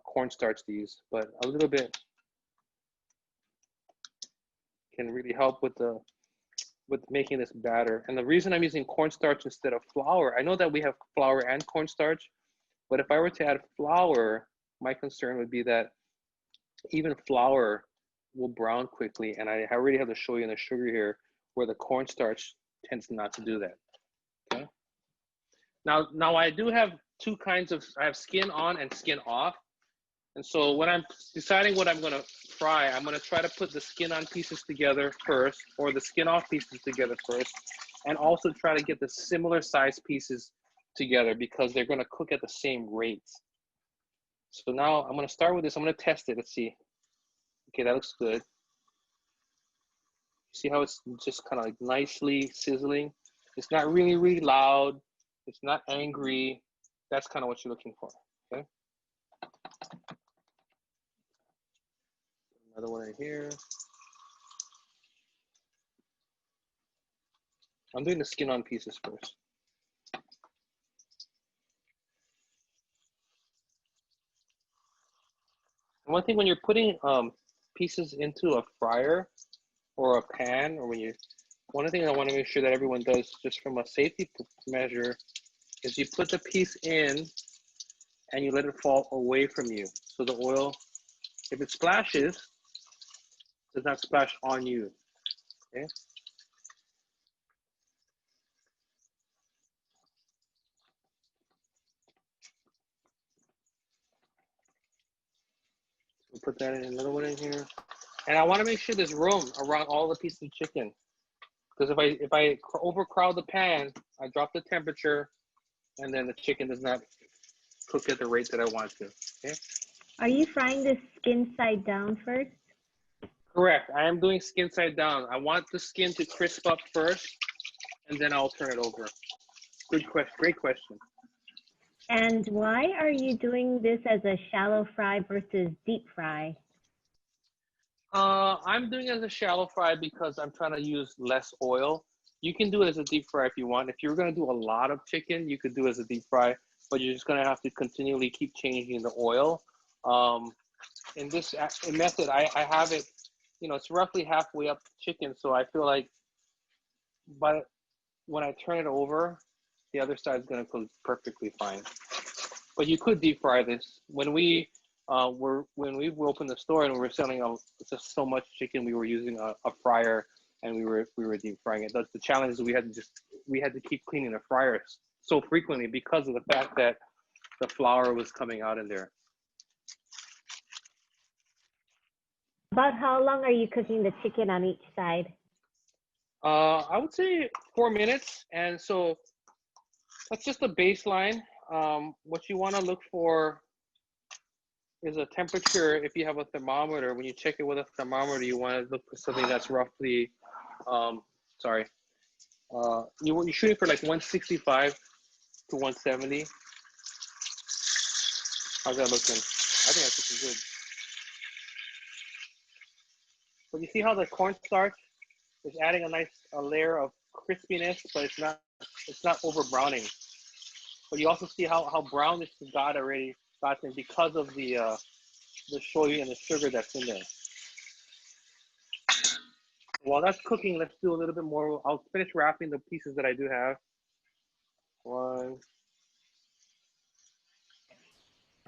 cornstarch these, but a little bit can really help with making this batter. And the reason I'm using cornstarch instead of flour, I know that we have flour and cornstarch, but if I were to add flour, my concern would be that even flour will brown quickly, and I already have to show you in the sugar here where the cornstarch tends not to do that. Okay. Now I do have two kinds of, I have skin on and skin off. And so when I'm deciding what I'm gonna fry, I'm gonna try to put the skin on pieces together first, or the skin off pieces together first, and also try to get the similar size pieces together, because they're gonna cook at the same rate. So now I'm gonna start with this. I'm gonna test it. Let's see. Okay, that looks good. See how it's just kind of like nicely sizzling? It's not really, really loud. It's not angry. That's kind of what you're looking for, okay? Another one in here. I'm doing the skin on pieces first. And one thing, when you're putting pieces into a fryer or a pan, or one thing I want to make sure that everyone does, just from a safety measure, is you put the piece in and you let it fall away from you. So the oil, if it splashes, does not splash on you, okay? We'll put that in, another one in here. And I want to make sure there's room around all the pieces of chicken, because if I overcrowd the pan, I drop the temperature, and then the chicken does not cook at the rate that I want to, okay? Are you frying the skin side down first? Correct. I am doing skin side down. I want the skin to crisp up first, and then I'll turn it over. Good question. Great question. And why are you doing this as a shallow fry versus deep fry? I'm doing it as a shallow fry because I'm trying to use less oil. You can do it as a deep fry if you want. If you're going to do a lot of chicken, you could do it as a deep fry, but you're just going to have to continually keep changing the oil. In this method, I have it, you know, it's roughly halfway up chicken, so I feel like when I turn it over, the other side is going to cook perfectly fine. But you could deep fry this. When we opened the store and we were selling just so much chicken, we were using a fryer, and we were deep frying it. That's the challenge. Is we had to keep cleaning the fryer so frequently because of the fact that the flour was coming out in there. About how long are you cooking the chicken on each side? I would say 4 minutes, and so that's just a baseline. What you want to look for is a temperature. If you have a thermometer, when you check it with a thermometer, you want to look for something that's roughly, you're shooting for like 165 to 170. How's that looking? I think that's looking good. But you see how the cornstarch is adding a layer of crispiness, but it's not over browning. But you also see how brown this has gotten because of the shoyu and the sugar that's in there. while that's cooking, let's do a little bit more. I'll finish wrapping the pieces that I do have. One.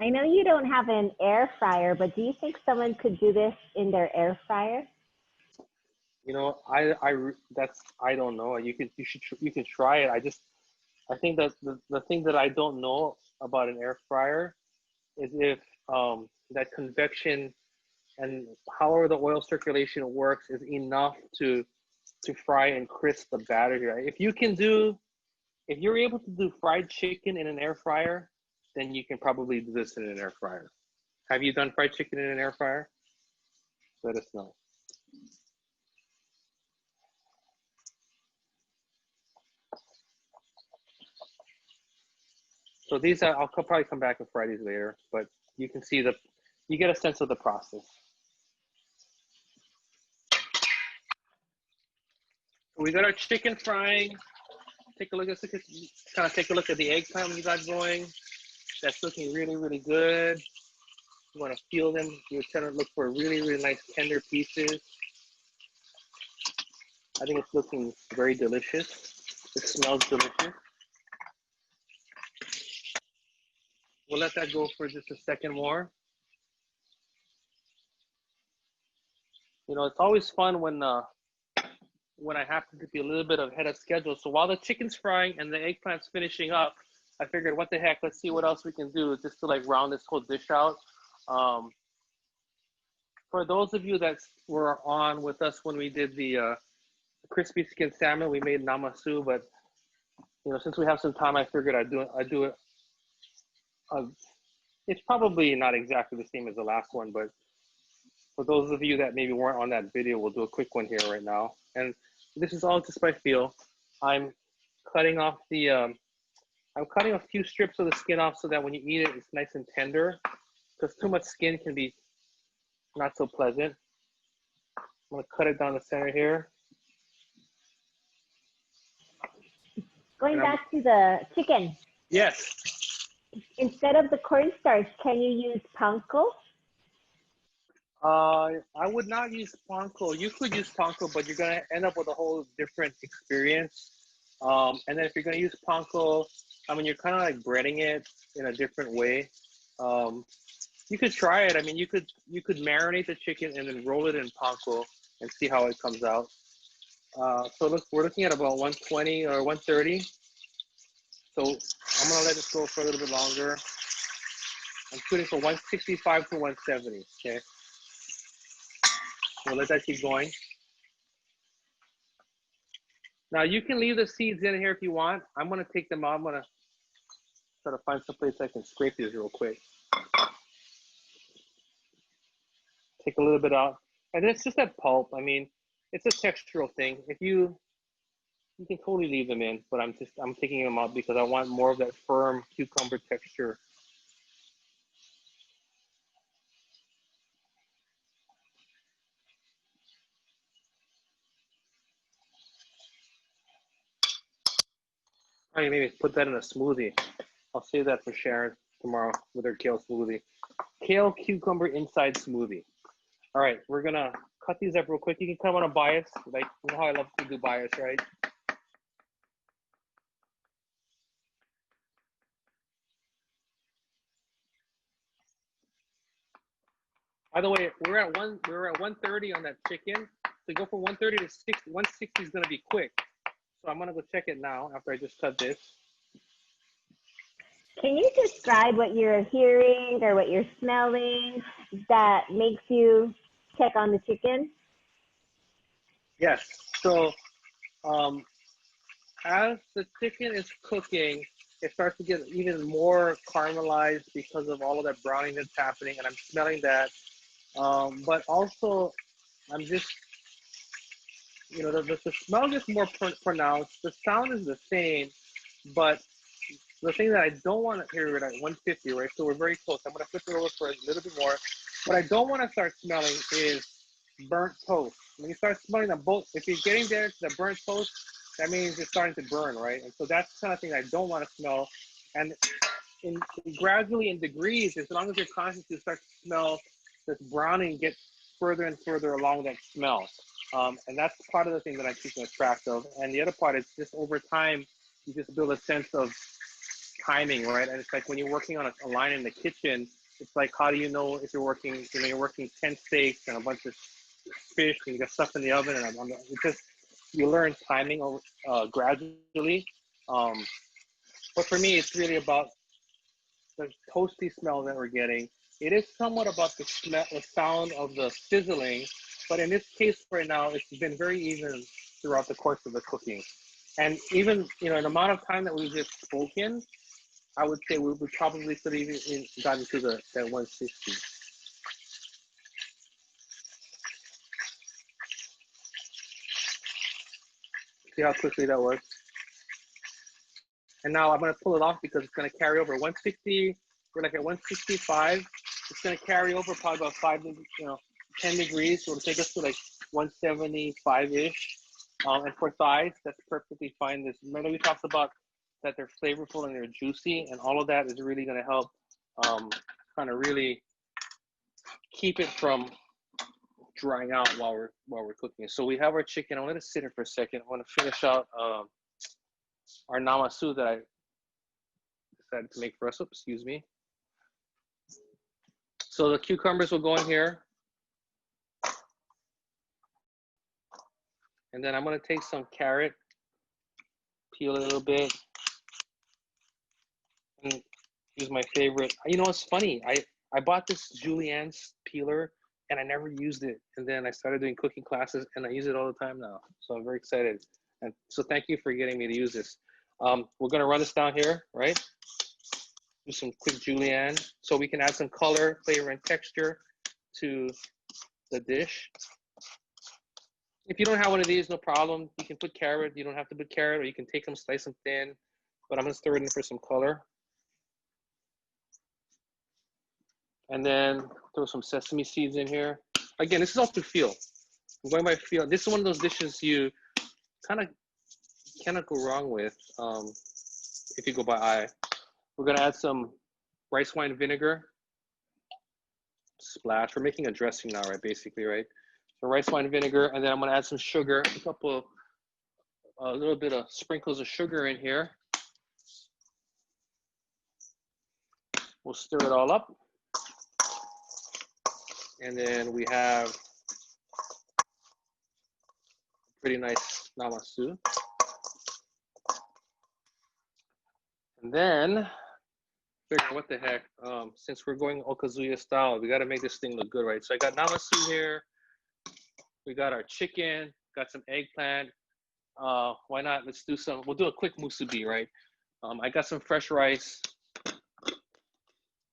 I know you don't have an air fryer, but do you think someone could do this in their air fryer? You know, I don't know. You can try it. I think that the thing that I don't know about an air fryer is if that convection and however the oil circulation works is enough to fry and crisp the batter here. If you're able to do fried chicken in an air fryer, then you can probably do this in an air fryer. Have you done fried chicken in an air fryer? Let us know. So these I'll probably come back and fry these later, but you can see you get a sense of the process. We got our chicken frying. Take a look at the eggplant we got going. That's looking really, really good. You want to feel them. You're trying to look for really, really nice tender pieces. I think it's looking very delicious. It smells delicious. We'll let that go for just a second more. You know, it's always fun when I happen to be a little bit ahead of schedule. So while the chicken's frying and the eggplant's finishing up, I figured, what the heck, let's see what else we can do just to like round this whole dish out. For those of you that were on with us when we did the crispy skin salmon, we made namasu, but you know, since we have some time, I figured I'd do it. It's probably not exactly the same as the last one, but for those of you that maybe weren't on that video, we'll do a quick one here right now. And this is all just by feel. I'm cutting off I'm cutting a few strips of the skin off so that when you eat it, it's nice and tender, because too much skin can be not so pleasant. I'm gonna cut it down the center here. Going back to the chicken. Yes. Instead of the cornstarch, can you use panko? I would not use Panko. You could use Panko, but you're gonna end up with a whole different experience. And then if you're gonna use Panko, I mean, you're kind of like breading it in a different way. You could try it. I mean, you could marinate the chicken and then roll it in Panko and see how it comes out. So look, we're looking at about 120 or 130. So I'm gonna let this go for a little bit longer. I'm shooting for 165 to 170. Okay. We'll let that keep going. Now you can leave the seeds in here if you want. I'm gonna take them out. I'm gonna try to find some place I can scrape these real quick. Take a little bit out. And it's just that pulp. I mean, it's a textural thing. If you can totally leave them in, but I'm taking them out because I want more of that firm cucumber texture. Probably maybe put that in a smoothie. I'll save that for Sharon tomorrow with her kale smoothie. Kale cucumber inside smoothie. All right, we're gonna cut these up real quick. You can come on a bias, like you know how I love to do bias, right? By the way, we were at 130 on that chicken. So go from 130 to 60. 160 is gonna be quick. So I'm gonna go check it now after I just cut this. Can you describe what you're hearing or what you're smelling that makes you check on the chicken? Yes. So as the chicken is cooking, it starts to get even more caramelized because of all of that browning that's happening, and I'm smelling that. But also, I'm just, you know, the smell gets more pronounced. The sound is the same, but the thing that I don't want to hear it at 150, right? So we're very close. I'm going to flip it over for a little bit more. What I don't want to start smelling is burnt toast. When you start smelling the both, if you're getting there to the burnt toast, that means it's starting to burn, right? And so that's the kind of thing I don't want to smell. And gradually in degrees, as long as you're conscious, you start to smell this browning get further and further along that smell. And that's part of the thing that I'm keeping track of. And the other part is just over time, you just build a sense of timing, right? And it's like when you're working on a line in the kitchen, it's like, how do you know if you're working, you're working 10 steaks and a bunch of fish and you got stuff in the oven, and it's just, you learn timing gradually. But for me, it's really about the toasty smell that we're getting. It is somewhat about the smell, the sound of the sizzling, but in this case right now, it's been very even throughout the course of the cooking. And even, in the amount of time that we've just spoken, I would say we would probably could even gotten to that 160. See how quickly that works? And now I'm gonna pull it off because it's gonna carry over 160. We're like at 165. It's gonna carry over probably about 10 degrees. So it'll take us to like 175-ish. And for thighs, that's perfectly fine. Remember we talked about that they're flavorful and they're juicy, and all of that is really gonna help kind of really keep it from drying out while we're cooking. So we have our chicken. I'm gonna sit here for a second. I want to finish out our namasu that I decided to make for us. Oops, excuse me. So the cucumbers will go in here. And then I'm gonna take some carrot, peel it a little bit, and use my favorite. It's funny. I bought this julienne's peeler and I never used it. And then I started doing cooking classes and I use it all the time now. So I'm very excited. And so thank you for getting me to use this. We're gonna run this down here, right? Do some quick julienne so we can add some color, flavor, and texture to the dish. If you don't have one of these, no problem. You can put carrot. You don't have to put carrot, or you can take them, slice them thin. But I'm gonna stir it in for some color. And then throw some sesame seeds in here. Again, this is all to feel. I'm going by feel. This is one of those dishes you kind of cannot go wrong with if you go by eye. We're gonna add some rice wine vinegar. Splash. We're making a dressing now, right? Basically, right? So rice wine vinegar, and then I'm gonna add some sugar, a little bit of sprinkles of sugar in here. We'll stir it all up. And then we have pretty nice namasu. And then, figure what the heck, since we're going Okazuya style, we gotta make this thing look good, right? So I got namasu here. We got our chicken, got some eggplant. Why not, we'll do a quick musubi, right? I got some fresh rice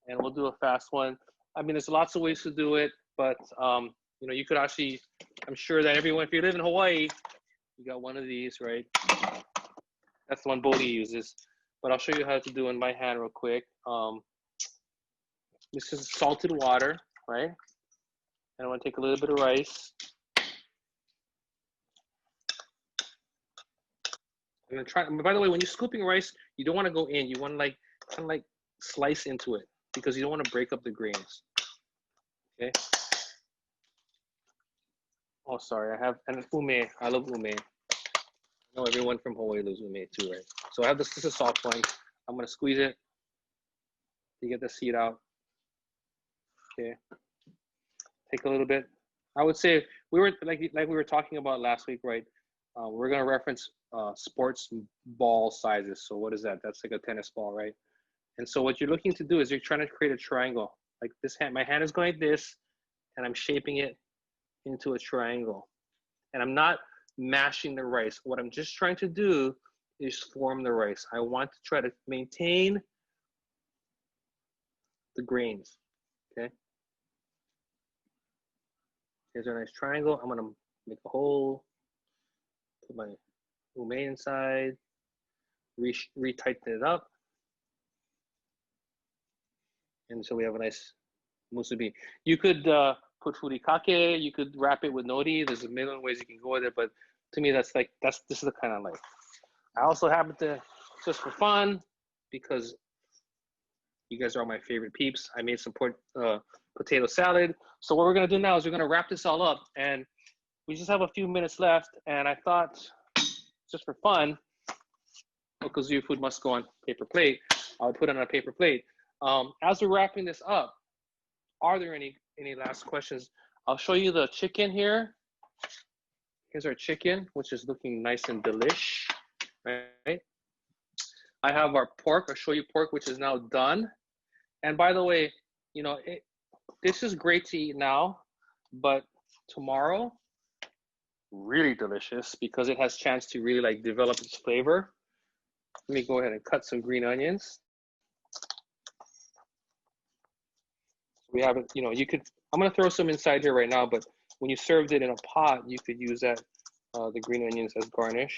and we'll do a fast one. I mean, there's lots of ways to do it, but you could actually, I'm sure that everyone, if you live in Hawaii, you got one of these, right? That's the one Bodhi uses, but I'll show you how to do it in my hand real quick. This is salted water, right? And I want to take a little bit of rice. I'm gonna try, by the way, when you're scooping rice, you don't want to go in. You want to kind of like slice into it because you don't want to break up the grains. Okay. Oh, sorry. I have an ume. I love ume. I know everyone from Hawaii loves ume too, right? So I have this is a soft one. I'm gonna squeeze it to get the seed out. Okay. Take a little bit. I would say we were like we were talking about last week, right? We're gonna reference sports ball sizes. So what is that? That's like a tennis ball, right? And so what you're looking to do is you're trying to create a triangle. Like this hand, my hand is going like this, and I'm shaping it into a triangle. And I'm not mashing the rice. What I'm just trying to do is form the rice. I want to try to maintain the grains, okay? Here's a nice triangle. I'm gonna make a hole, put my ume inside, re-tighten it up. And so we have a nice musubi. You could put furikake, you could wrap it with nori. There's a million ways you can go with it, but to me, this is the kind I like. I also happen to, just for fun, because you guys are all my favorite peeps, I made some potato salad. So what we're gonna do now is we're gonna wrap this all up, and we just have a few minutes left, and I thought, just for fun, because your food must go on paper plate, I would put it on a paper plate. As we're wrapping this up, are there any last questions? I'll show you the chicken here. Here's our chicken, which is looking nice and delish, right? I have our pork, our Shoyu pork, which is now done. And by the way, you know, this is great to eat now, but tomorrow, really delicious because it has chance to really like develop its flavor. Let me go ahead and cut some green onions. We have it, you know, you could, I'm gonna throw some inside here right now, but when you served it in a pot, you could use that, the green onions as garnish.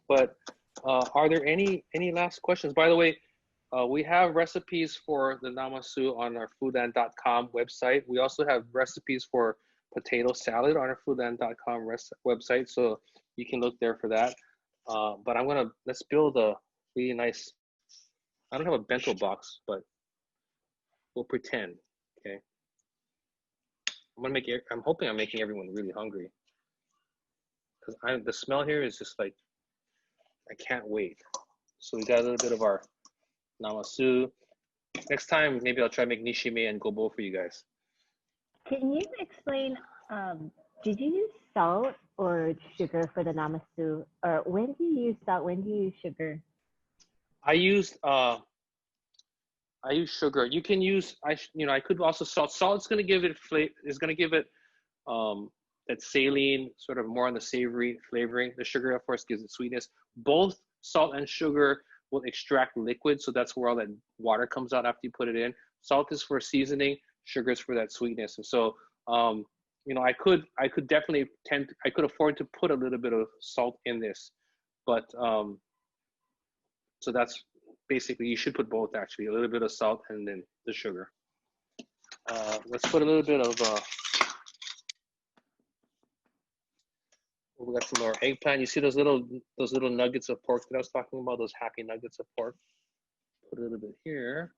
But are there any last questions? By the way, we have recipes for the namasu on our foodland.com website. We also have recipes for potato salad on our foodland.com website, so you can look there for that. But let's build a really nice, I don't have a bento box, but we'll pretend, okay? I'm hoping I'm making everyone really hungry, because the smell here is just like, I can't wait. So we got a little bit of our namasu. Next time, maybe I'll try to make nishime and gobo for you guys. Can you explain, did you use salt or sugar for the namasu? Or when do you use salt, when do you use sugar? I used sugar. You can use, I could also salt. Salt's gonna give it flavor, is gonna give it that saline, sort of more on the savory flavoring. The sugar, of course, gives it sweetness. Both salt and sugar will extract liquid, so that's where all that water comes out after you put it in. Salt is for seasoning, sugar is for that sweetness. And so, I could definitely I could afford to put a little bit of salt in this, but so that's basically, you should put both actually, a little bit of salt and then the sugar. Let's put a little bit of, we got some more eggplant. You see those little nuggets of pork that I was talking about, those happy nuggets of pork? Put a little bit here.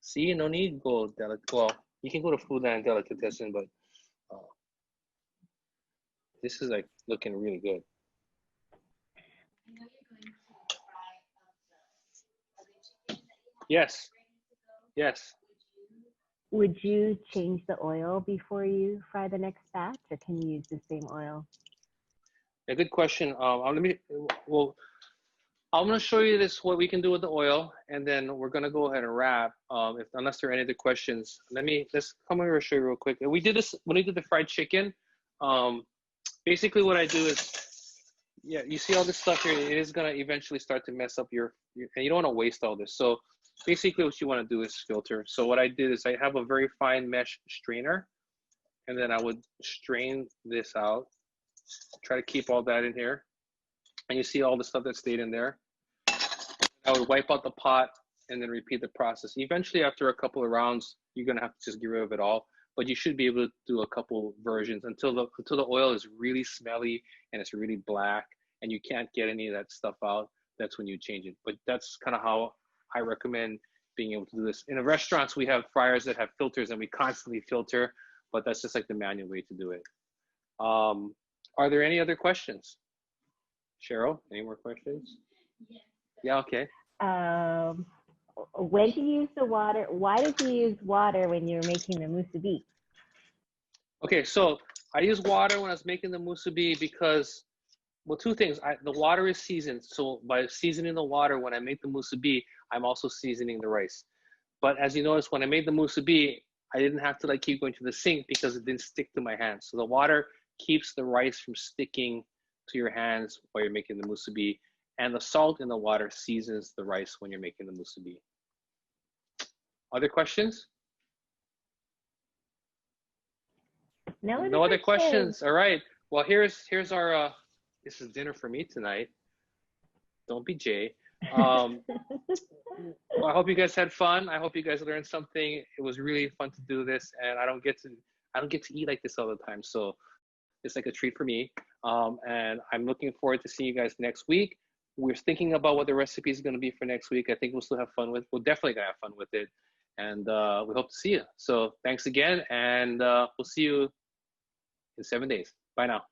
See, no need go delicate. Well, you can go to Foodland delicatessen, but this is like looking really good. Yes. Yes. Would you change the oil before you fry the next batch, or can you use the same oil? A good question. I'm going to show you what we can do with the oil, and then we're going to go ahead and wrap. Unless there are any other questions, let's come over and show you real quick. And we did this when we did the fried chicken. Basically, what I do is, yeah, you see all this stuff here. It is going to eventually start to mess up and you don't want to waste all this. So basically, what you want to do is filter. So what I did is I have a very fine mesh strainer, and then I would strain this out. Try to keep all that in here. And you see all the stuff that stayed in there. I would wipe out the pot and then repeat the process. Eventually, after a couple of rounds, you're gonna have to just get rid of it all. But you should be able to do a couple versions until the oil is really smelly and it's really black and you can't get any of that stuff out. That's when you change it. But that's kind of how I recommend being able to do this. In the restaurants, we have fryers that have filters and we constantly filter, but that's just like the manual way to do it. Are there any other questions? Cheryl, any more questions? Yeah, okay. When do you use the water? Why did you use water when you were making the musubi? Okay, so I use water when I was making the musubi because, well, two things. The water is seasoned, so by seasoning the water when I make the musubi, I'm also seasoning the rice. But as you notice, when I made the musubi, I didn't have to like keep going to the sink because it didn't stick to my hands. So the water keeps the rice from sticking to your hands while you're making the musubi, and the salt in the water seasons the rice when you're making the musubi. Other questions? No other questions. All right. Well, here's our this is dinner for me tonight. Don't be Jay. Well, I hope you guys had fun. I hope you guys learned something. It was really fun to do this, and I don't get to eat like this all the time, so it's like a treat for me. And I'm looking forward to seeing you guys next week. We're thinking about what the recipe is going to be for next week. I think we'll still have fun with. We're definitely gonna have fun with it, and we hope to see you. So thanks again, and we'll see you in 7 days. Bye now.